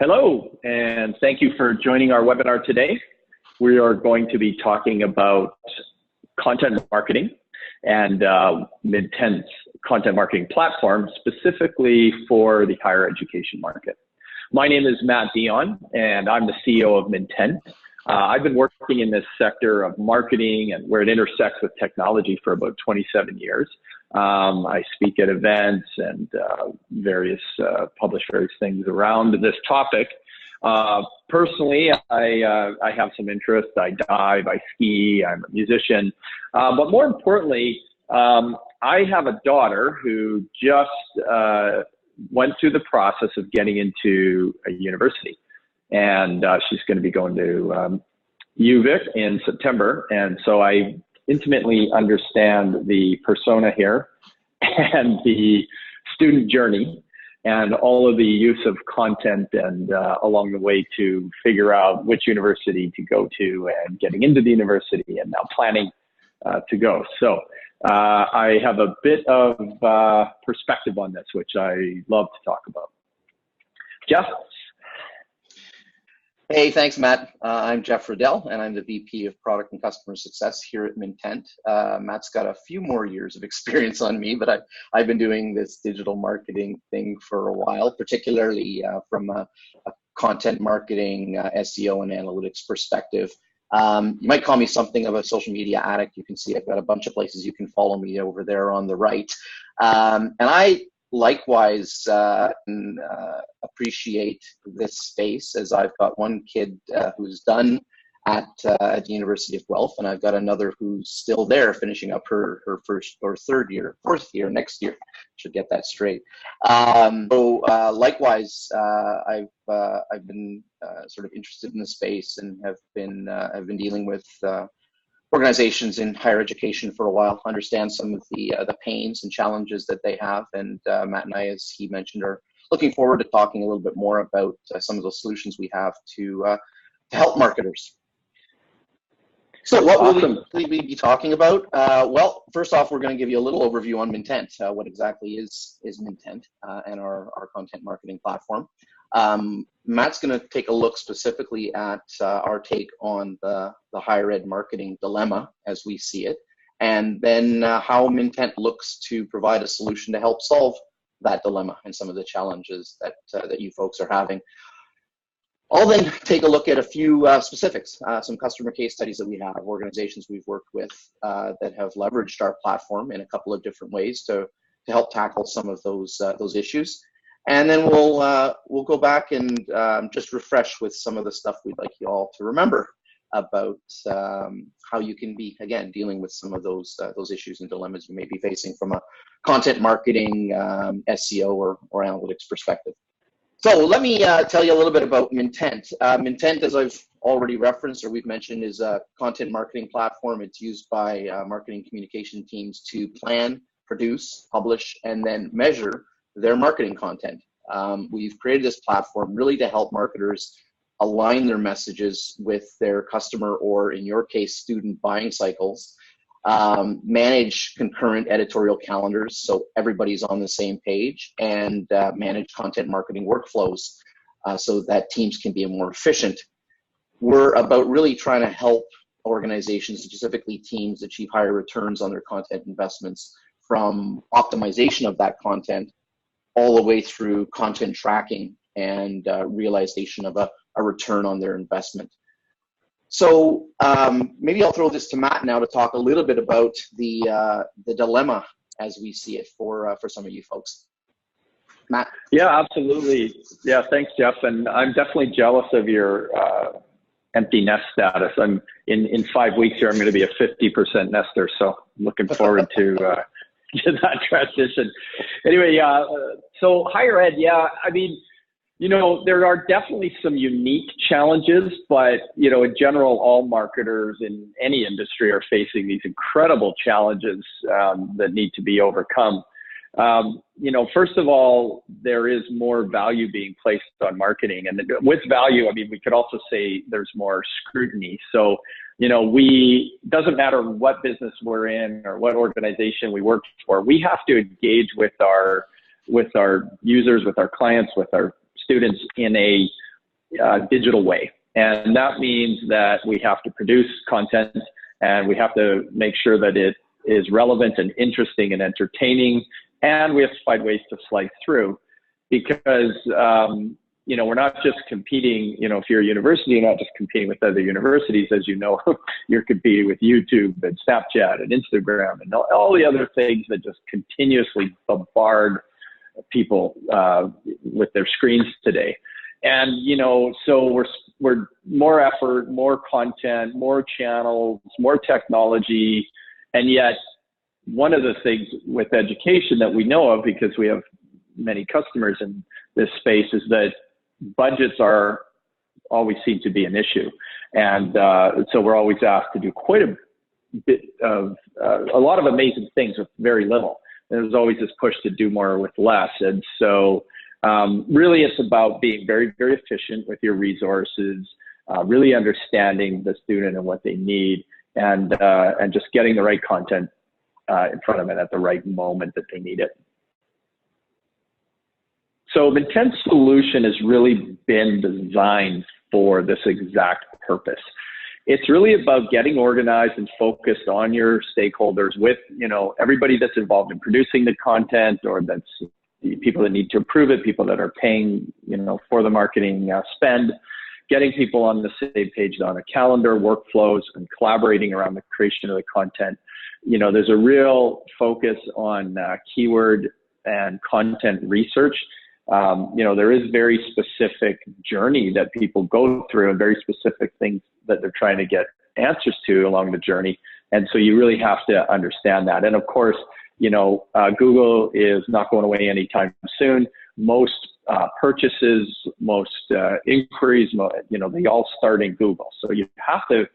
Hello, and thank you for joining our webinar today. We are going to be talking about content marketing and Mintent's content marketing platform, specifically for the higher education market. My name is Matt Dion, and I'm the CEO of Mintent. I've been working in this sector of marketing and where it intersects with technology for about 27 years. I speak at events and publish various things around this topic. Personally, I have some interest. I dive, I ski, I'm a musician. But more importantly, I have a daughter who just went through the process of getting into a university. And she's going to be going to UVic in September. And so I intimately understand the persona here and the student journey and all of the use of content and along the way to figure out which university to go to and getting into the university and now planning to go. So I have a bit of perspective on this, which I love to talk about. Jeff? Hey, thanks, Matt. I'm Jeff Riddell, and I'm the VP of Product and Customer Success here at Mintent. Matt's got a few more years of experience on me, but I've been doing this digital marketing thing for a while, particularly from a content marketing, SEO, and analytics perspective. You might call me something of a social media addict. You can see I've got a bunch of places you can follow me over there on the right. And I likewise appreciate this space, as I've got one kid who's done at the University of Guelph, and I've got another who's still there finishing up her fourth year next year. Should get that straight. Likewise, I've been sort of interested in the space and have been dealing with organizations in higher education for a while, understand some of the pains and challenges that they have, and Matt and I, as he mentioned, are looking forward to talking a little bit more about some of the solutions we have to help marketers. So what will we be talking about? Well, first off, we're going to give you a little overview on Mintent. What exactly is Mintent and our content marketing platform. Matt's going to take a look specifically at our take on the higher ed marketing dilemma as we see it, and then how Mintent looks to provide a solution to help solve that dilemma and some of the challenges that you folks are having. I'll then take a look at a few specifics, some customer case studies that we have, organizations we've worked with that have leveraged our platform in a couple of different ways to help tackle some of those issues. And then we'll go back and just refresh with some of the stuff we'd like you all to remember about how you can be, again, dealing with some of those issues and dilemmas you may be facing from a content marketing, SEO, or analytics perspective. So let me tell you a little bit about Mintent. Mintent, as I've already referenced or we've mentioned, is a content marketing platform. It's used by marketing communication teams to plan, produce, publish, and then measure their marketing content. We've created this platform really to help marketers align their messages with their customer, or in your case, student buying cycles, manage concurrent editorial calendars so everybody's on the same page, and manage content marketing workflows so that teams can be more efficient. We're about really trying to help organizations, specifically teams, achieve higher returns on their content investments, from optimization of that content all the way through content tracking and realization of a return on their investment. So maybe I'll throw this to Matt now to talk a little bit about the dilemma as we see it for some of you folks. Matt? Yeah, absolutely. Yeah, thanks, Jeff. And I'm definitely jealous of your empty nest status. I'm in 5 weeks here, I'm going to be a 50% nester. So I'm looking forward to that transition. Anyway, so higher ed, yeah, I mean, you know, there are definitely some unique challenges, but, you know, in general, all marketers in any industry are facing these incredible challenges that need to be overcome. You know, first of all, there is more value being placed on marketing. And with value, I mean, we could also say there's more scrutiny. So, you know, doesn't matter what business we're in or what organization we work for, we have to engage with our users, with our clients, with our students in a digital way. And that means that we have to produce content, and we have to make sure that it is relevant and interesting and entertaining, and we have to find ways to slice through, because you know, we're not just competing, you know, if you're a university, you're not just competing with other universities, as you know, you're competing with YouTube and Snapchat and Instagram and all the other things that just continuously bombard people with their screens today. And, you know, so we're more effort, more content, more channels, more technology. And yet one of the things with education that we know of, because we have many customers in this space, is that budgets are always seem to be an issue. And so we're always asked to do quite a bit of, a lot of amazing things with very little. There's always this push to do more with less. And so really it's about being very, very efficient with your resources, really understanding the student and what they need, and just getting the right content in front of them at the right moment that they need it. So Mintent's solution has really been designed for this exact purpose. It's really about getting organized and focused on your stakeholders, with, you know, everybody that's involved in producing the content, or that's the people that need to approve it, people that are paying, you know, for the marketing spend, getting people on the same page on a calendar, workflows, and collaborating around the creation of the content. You know, there's a real focus on keyword and content research. You know, there is very specific journey that people go through, and very specific things that they're trying to get answers to along the journey. And so you really have to understand that. And of course, you know, Google is not going away anytime soon. Most purchases, most inquiries, you know, they all start in Google. So you have to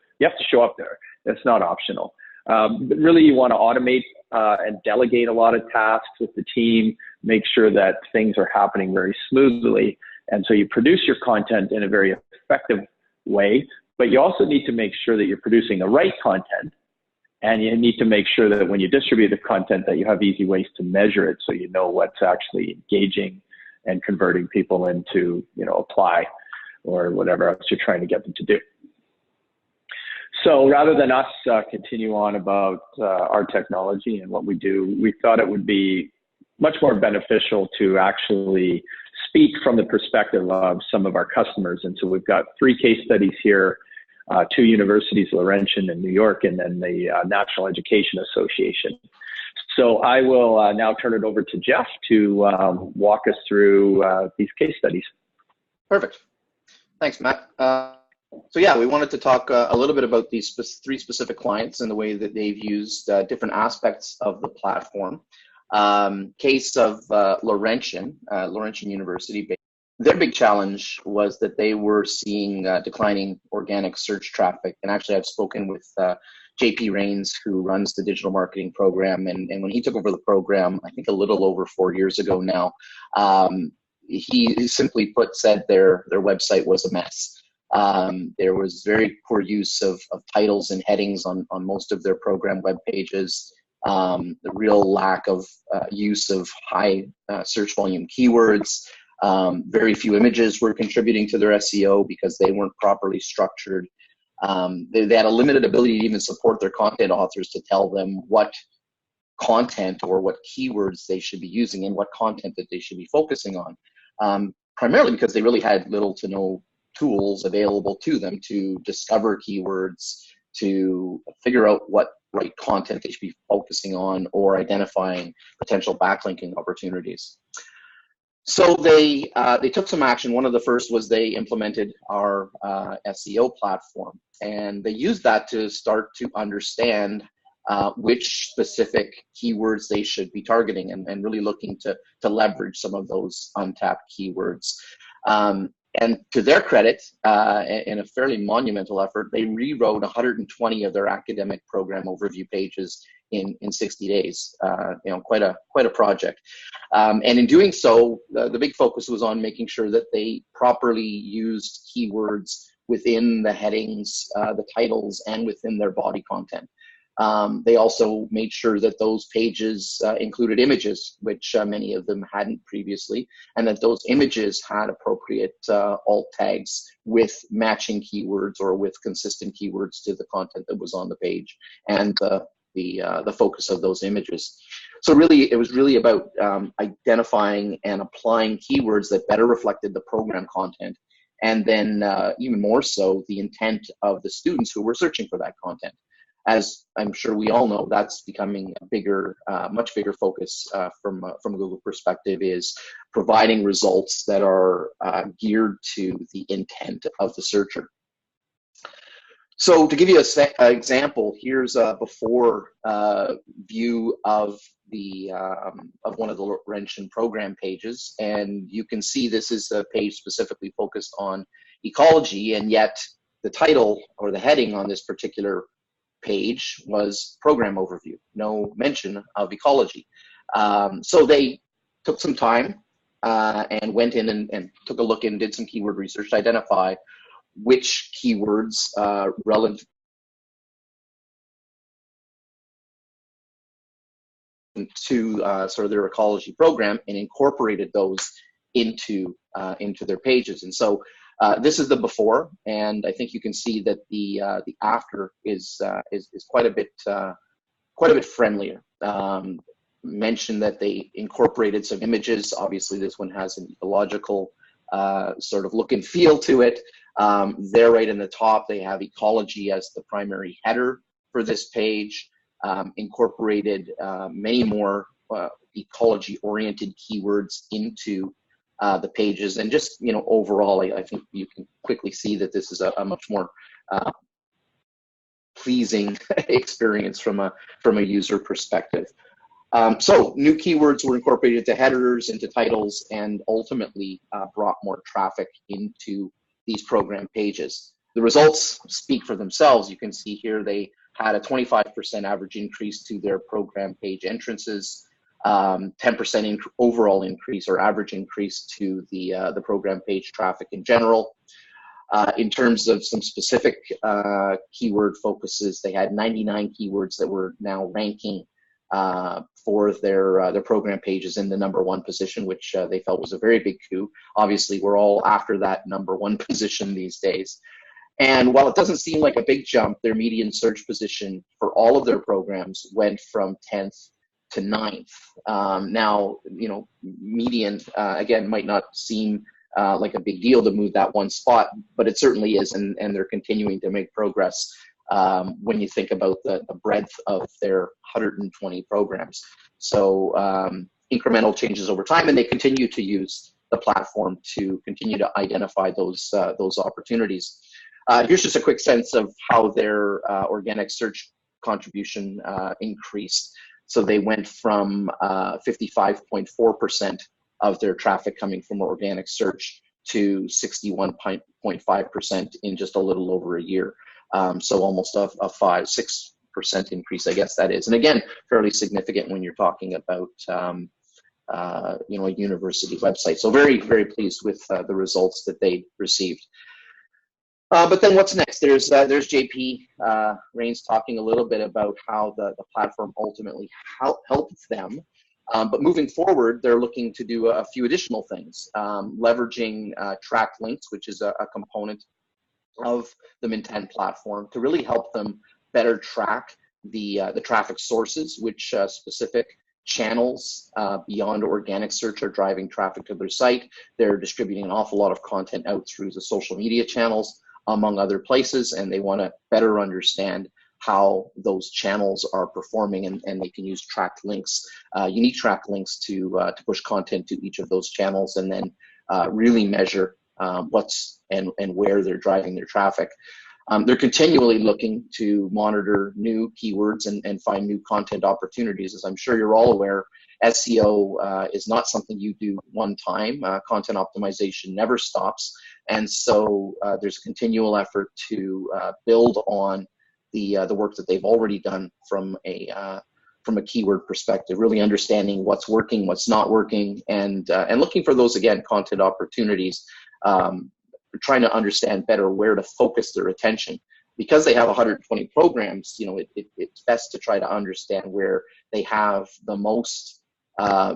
show up there. It's not optional. But really, you want to automate and delegate a lot of tasks with the team, make sure that things are happening very smoothly. And so you produce your content in a very effective way, but you also need to make sure that you're producing the right content. And you need to make sure that when you distribute the content, that you have easy ways to measure it, so you know what's actually engaging and converting people into, you know, apply or whatever else you're trying to get them to do. So rather than us continue on about our technology and what we do, we thought it would be much more beneficial to actually speak from the perspective of some of our customers. And so we've got 3 case studies here, 2 universities, Laurentian in New York, and then the National Education Association. So I will now turn it over to Jeff to walk us through these case studies. Perfect. Thanks, Matt. So yeah, we wanted to talk a little bit about these 3 specific clients and the way that they've used different aspects of the platform. Case of Laurentian University. Their big challenge was that they were seeing declining organic search traffic. And actually, I've spoken with JP Rains, who runs the digital marketing program. And when he took over the program, I think a little over 4 years ago now, he simply put said their website was a mess. There was very poor use of titles and headings on most of their program web pages. The real lack of use of high search volume keywords. Very few images were contributing to their SEO because they weren't properly structured. They had a limited ability to even support their content authors to tell them what content or what keywords they should be using and what content that they should be focusing on. Primarily because they really had little to no tools available to them to discover keywords, to figure out what right content they should be focusing on, or identifying potential backlinking opportunities. So they took some action. One of the first was they implemented our SEO platform, and they used that to start to understand which specific keywords they should be targeting, and really looking to leverage some of those untapped keywords. And to their credit, in a fairly monumental effort, they rewrote 120 of their academic program overview pages in 60 days. You know, quite a project. And in doing so, the big focus was on making sure that they properly used keywords within the headings, the titles, and within their body content. They also made sure that those pages included images, which many of them hadn't previously, and that those images had appropriate alt tags with matching keywords or with consistent keywords to the content that was on the page and the focus of those images. So really, it was really about identifying and applying keywords that better reflected the program content, and then even more so, the intent of the students who were searching for that content. As I'm sure we all know, that's becoming a bigger, much bigger focus from a Google perspective, is providing results that are geared to the intent of the searcher. So to give you an example, here's a before view of the of one of the Laurentian program pages, and you can see this is a page specifically focused on ecology, and yet the title or the heading on this particular page was program overview, no mention of ecology. So they took some time and went in and took a look and did some keyword research to identify which keywords relevant to sort of their ecology program, and incorporated those into their pages. And so this is the before, and I think you can see that the after is quite a bit friendlier. Mentioned that they incorporated some images. Obviously, this one has an ecological sort of look and feel to it. There, right in the top, they have ecology as the primary header for this page. Incorporated many more ecology-oriented keywords into the pages, and just, you know, overall, I think you can quickly see that this is a much more pleasing experience from a user perspective. So new keywords were incorporated into headers, into titles, and ultimately brought more traffic into these program pages. The results speak for themselves. You can see here they had a 25% average increase to their program page entrances, 10% overall increase or average increase to the program page traffic in general. In terms of some specific keyword focuses, they had 99 keywords that were now ranking for their program pages in the #1 position, which they felt was a very big coup. Obviously, we're all after that #1 position these days. And while it doesn't seem like a big jump, their median search position for all of their programs went from 10th to 9th. Now, you know, median, again, might not seem like a big deal to move that one spot, but it certainly is, and they're continuing to make progress when you think about the breadth of their 120 programs. So incremental changes over time, and they continue to use the platform to continue to identify those opportunities. Here's just a quick sense of how their organic search contribution increased. So they went from 55.4% of their traffic coming from organic search to 61.5% in just a little over a year. So almost a 5-6% increase, I guess that is. And again, fairly significant when you're talking about you know, a university website. So very, very pleased with the results that they received. But then what's next? There's JP Rains talking a little bit about how the platform ultimately helped them. But moving forward, they're looking to do a few additional things, leveraging tracked links, which is a component of the Mintent platform, to really help them better track the traffic sources, which specific channels beyond organic search are driving traffic to their site. They're distributing an awful lot of content out through the social media channels, among other places, and they want to better understand how those channels are performing, and they can use tracked links, unique tracked links to push content to each of those channels, and then really measure what's and where they're driving their traffic. They're continually looking to monitor new keywords and find new content opportunities. As I'm sure you're all aware, SEO is not something you do one time. Content optimization never stops. And so there's a continual effort to build on the work that they've already done from a keyword perspective, really understanding what's working, what's not working, and looking for those, again, content opportunities, trying to understand better where to focus their attention. because they have 120 programs, it's best to try to understand where they have the most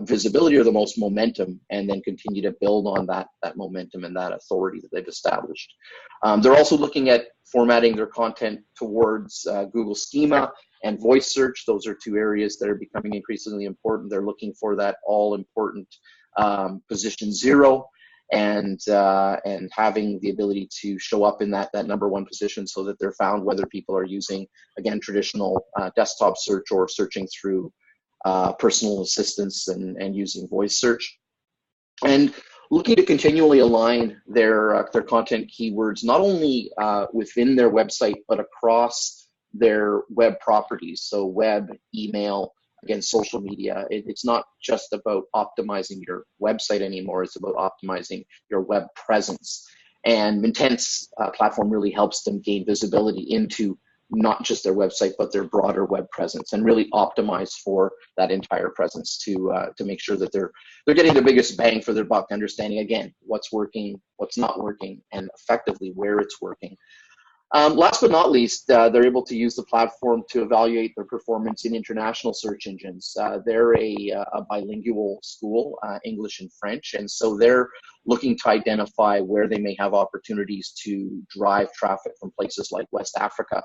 visibility or the most momentum, and then continue to build on that momentum and that authority that they've established. They're also looking at formatting their content towards Google Schema and voice search. Those are two areas that are becoming increasingly important. They're looking for that all-important position 0, and having the ability to show up in that number 1 position, so that they're found whether people are using, again, traditional desktop search or searching through personal assistants and using voice search. And looking to continually align their content keywords, not only within their website, but across their web properties. So web, email, again, social media. It's not just about optimizing your website anymore, it's about optimizing your web presence. And Mintent's platform really helps them gain visibility into not just their website, but their broader web presence, and really optimize for that entire presence to make sure that they're getting the biggest bang for their buck, understanding, again, what's working, what's not working, and effectively where it's working. Last but not least, they're able to use the platform to evaluate their performance in international search engines. They're a bilingual school, English and French, and so they're looking to identify where they may have opportunities to drive traffic from places like West Africa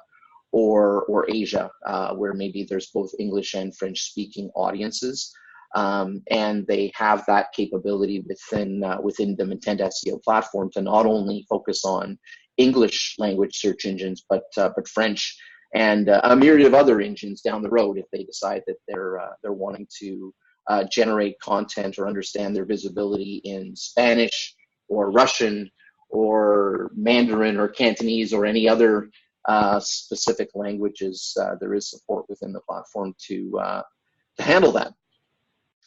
or Asia, where maybe there's both English and French speaking audiences. And they have that capability within the Mintent SEO platform to not only focus on English language search engines, but French and a myriad of other engines down the road, if they decide that they're wanting to generate content or understand their visibility in Spanish or Russian or Mandarin or Cantonese or any other specific languages. There is support within the platform to handle that.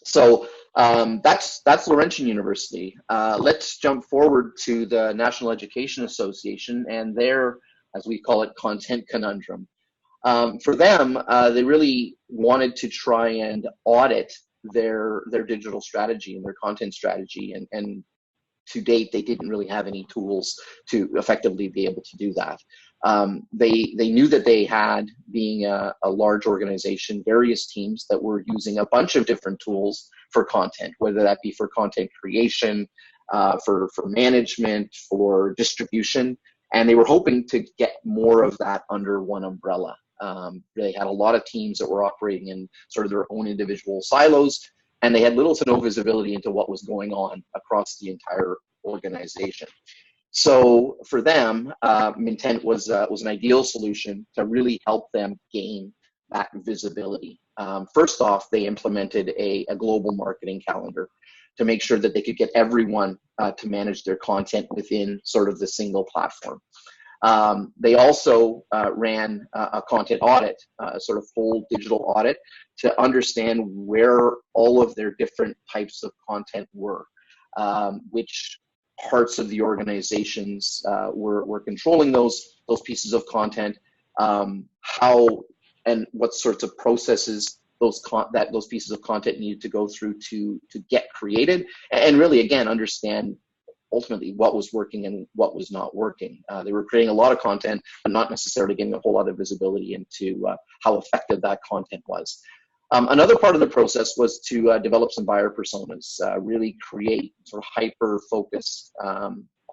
So that's Laurentian University. Let's jump forward to the National Education Association and their, as we call it, Content Conundrum. For them, they really wanted to try and audit their digital strategy and their content strategy, and to date, they didn't really have any tools to effectively be able to do that. They knew that they had, being a large organization, various teams that were using a bunch of different tools for content, whether that be for content creation, for management, for distribution, and they were hoping to get more of that under one umbrella. They had a lot of teams that were operating in sort of their own individual silos, and they had little to no visibility into what was going on across the entire organization. So for them, Mintent was an ideal solution to really help them gain that visibility. First off, they implemented a global marketing calendar to make sure that they could get everyone to manage their content within sort of the single platform. They also ran a content audit, a sort of full digital audit, to understand where all of their different types of content were, which parts of the organizations were controlling those pieces of content, how and what sorts of processes those pieces of content needed to go through to get created, and really, again, understand ultimately what was working and what was not working. They were creating a lot of content, but not necessarily getting a whole lot of visibility into how effective that content was. Another part of the process was to develop some buyer personas, really create sort of hyper-focused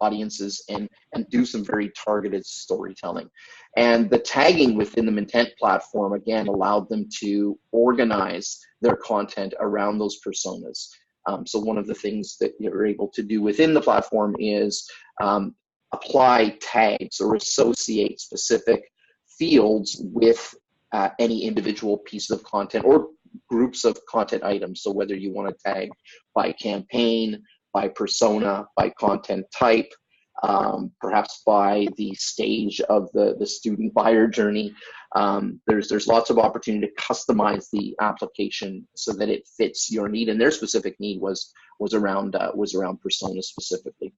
audiences and do some very targeted storytelling. And the tagging within the Mintent platform, again, allowed them to organize their content around those personas. So one of the things that you're able to do within the platform is apply tags or associate specific fields with any individual piece of content or groups of content items. So whether you want to tag by campaign, by persona, by content type, perhaps by the stage of the student buyer journey, there's lots of opportunity to customize the application so that it fits your need, and their specific need was around persona specifically.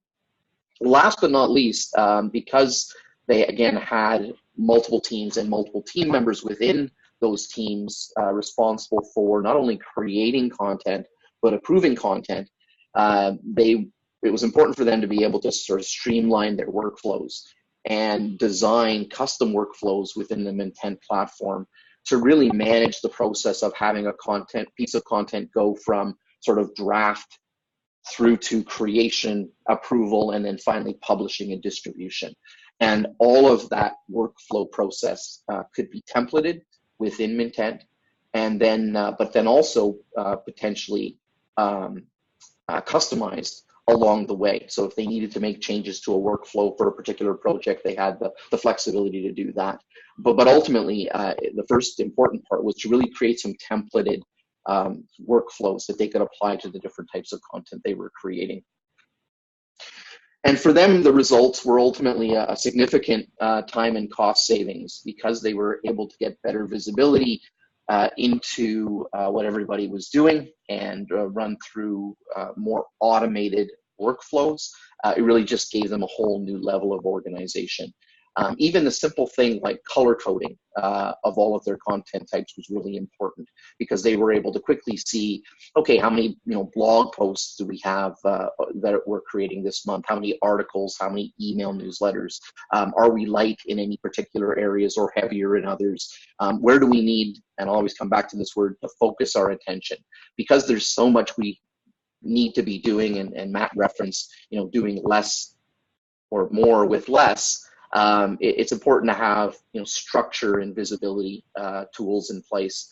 Last but not least, because they again had multiple teams and multiple team members within those teams responsible for not only creating content but approving content, it was important for them to be able to sort of streamline their workflows. and design custom workflows within the Mintent platform to really manage the process of having a piece of content go from sort of draft through to creation, approval, and then finally publishing and distribution. And all of that workflow process could be templated within Mintent, and then, but then also potentially customized along the way. So if they needed to make changes to a workflow for a particular project, they had the flexibility to do that. But ultimately, the first important part was to really create some templated workflows that they could apply to the different types of content they were creating. And for them, the results were ultimately a significant time and cost savings, because they were able to get better visibility into what everybody was doing and run through more automated workflows. It really just gave them a whole new level of organization. Even the simple thing like color coding of all of their content types was really important, because they were able to quickly see, okay, how many blog posts do we have that we're creating this month? How many articles? How many email newsletters? Are we light in any particular areas or heavier in others? Where do we need, and I'll always come back to this word, to focus our attention? Because there's so much we need to be doing, and Matt referenced, doing less or more with less. It's important to have structure and visibility tools in place.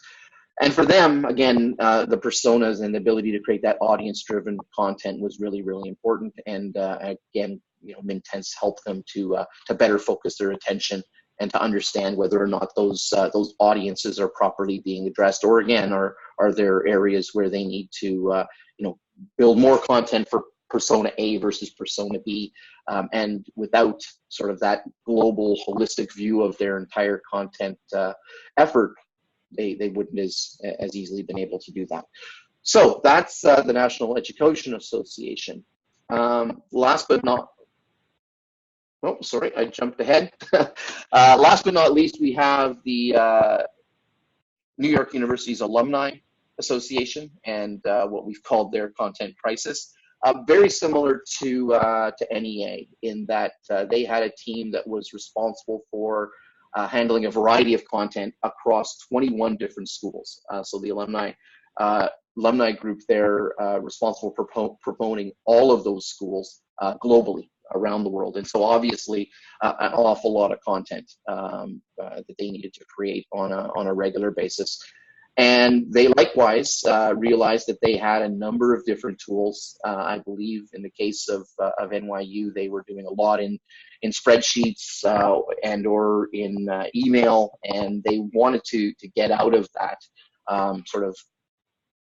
And for them, again, the personas and the ability to create that audience-driven content was really, really important. And again, Mintent's helped them to better focus their attention and to understand whether or not those audiences are properly being addressed, or again, are there areas where they need to build more content for persona A versus persona B, and without sort of that global holistic view of their entire content effort, they wouldn't as easily been able to do that. So that's the National Education Association. Last but not, oh, sorry, I jumped ahead. Last but not least, we have the New York University's Alumni Association, and what we've called their content crisis. Very similar to NEA, in that they had a team that was responsible for handling a variety of content across 21 different schools. So the alumni group there responsible for promoting all of those schools globally around the world. And so obviously an awful lot of content that they needed to create on a regular basis. And they likewise realized that they had a number of different tools. I believe in the case of NYU, they were doing a lot in spreadsheets and or in email, and they wanted to get out of that sort of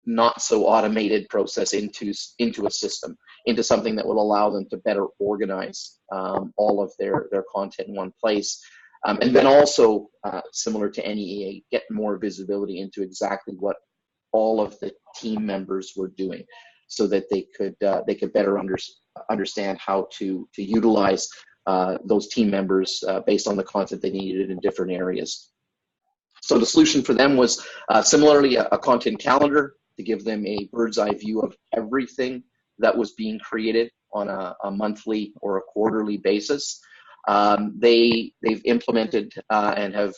not so automated process into a system, into something that will allow them to better organize all of their content in one place. And then also, similar to NEA, get more visibility into exactly what all of the team members were doing, so that they could better understand how to utilize those team members based on the content they needed in different areas. So the solution for them was similarly a content calendar to give them a bird's eye view of everything that was being created on a monthly or a quarterly basis. They've implemented and have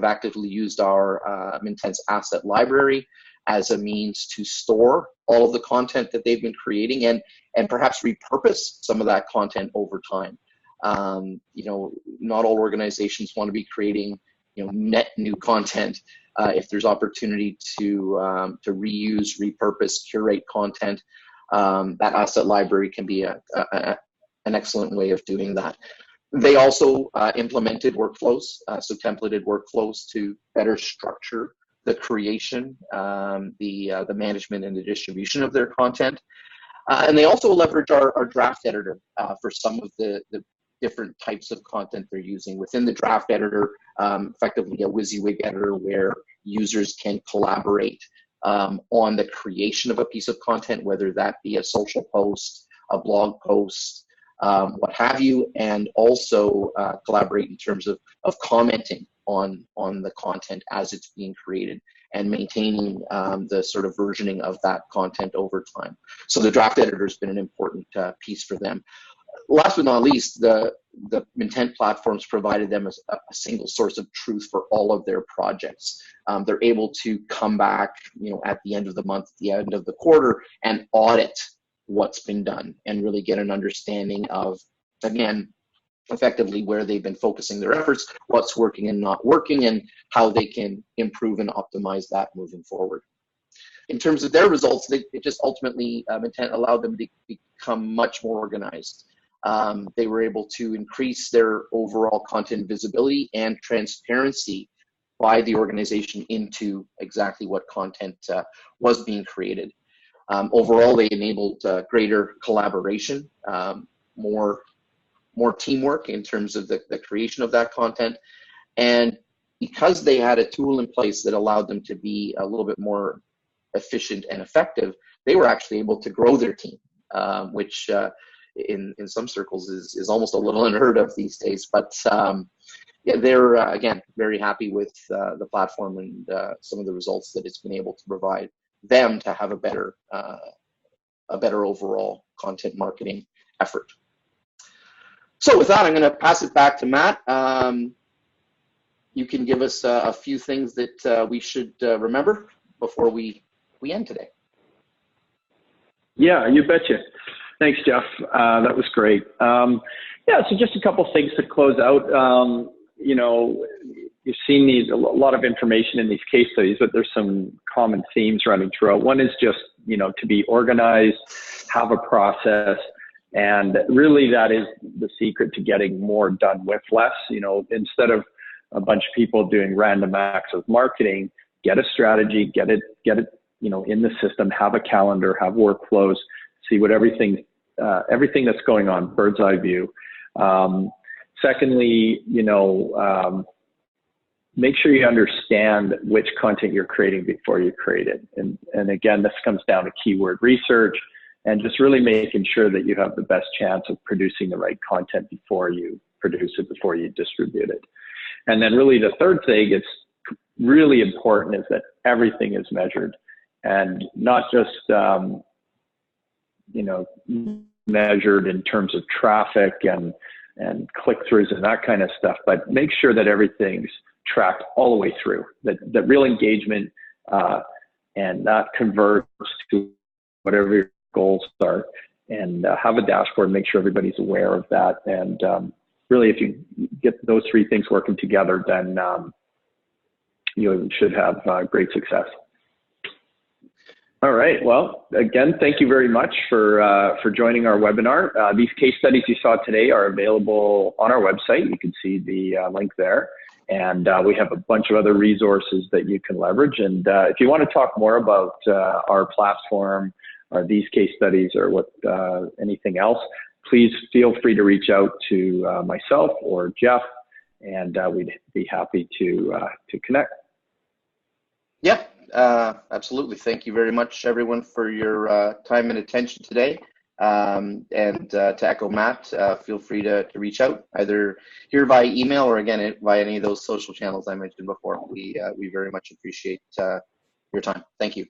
actively used our Mintent's asset library as a means to store all of the content that they've been creating, and perhaps repurpose some of that content over time. Not all organizations want to be creating net new content. If there's opportunity to reuse, repurpose, curate content, that asset library can be an excellent way of doing that. They also implemented workflows, so templated workflows to better structure the creation, the management, and the distribution of their content. And they also leverage our draft editor for some of the different types of content they're using. Within the draft editor, effectively a WYSIWYG editor where users can collaborate on the creation of a piece of content, whether that be a social post, a blog post, what have you, and also collaborate in terms of commenting on the content as it's being created and maintaining the sort of versioning of that content over time. So the draft editor has been an important piece for them. Last but not least, the the Mintent platforms provided them a single source of truth for all of their projects. They're able to come back, at the end of the month, at the end of the quarter, and audit what's been done and really get an understanding of, again, effectively where they've been focusing their efforts, what's working and not working, and how they can improve and optimize that moving forward. In terms of their results, it just ultimately, Mintent allowed them to become much more organized. They were able to increase their overall content visibility and transparency by the organization into exactly what content was being created. Overall, they enabled greater collaboration, more teamwork in terms of the creation of that content. And because they had a tool in place that allowed them to be a little bit more efficient and effective, they were actually able to grow their team, which in some circles is almost a little unheard of these days. But yeah, they're again very happy with the platform and some of the results that it's been able to provide them to have a better overall content marketing effort. So with that, I'm going to pass it back to Matt. You can give us a few things that we should remember before we end today. Yeah, you betcha. Thanks, Jeff. That was great. Yeah, so just a couple things to close out. You've seen a lot of information in these case studies, but there's some common themes running throughout. One is just, to be organized, have a process, and really that is the secret to getting more done with less. Instead of a bunch of people doing random acts of marketing, get a strategy, get it, in the system, have a calendar, have workflows, see what everything that's going on, bird's eye view. Secondly, make sure you understand which content you're creating before you create it. And again, this comes down to keyword research and just really making sure that you have the best chance of producing the right content before you produce it, before you distribute it. And then really the third thing, it's really important, is that everything is measured, and not just, measured in terms of traffic and click-throughs and that kind of stuff, but make sure that everything's tracked all the way through, that real engagement and that converts to whatever your goals are, and have a dashboard, make sure everybody's aware of that. And really, if you get those three things working together, then you should have great success. All right. Well, again, thank you very much for joining our webinar. These case studies you saw today are available on our website. You can see the link there. And we have a bunch of other resources that you can leverage. And if you want to talk more about our platform or these case studies or anything else, please feel free to reach out to myself or Jeff, and we'd be happy to connect. Yeah. Absolutely. Thank you very much, everyone, for your time and attention today. And to echo Matt, feel free to reach out either here via email or again via any of those social channels I mentioned before. We very much appreciate your time. Thank you.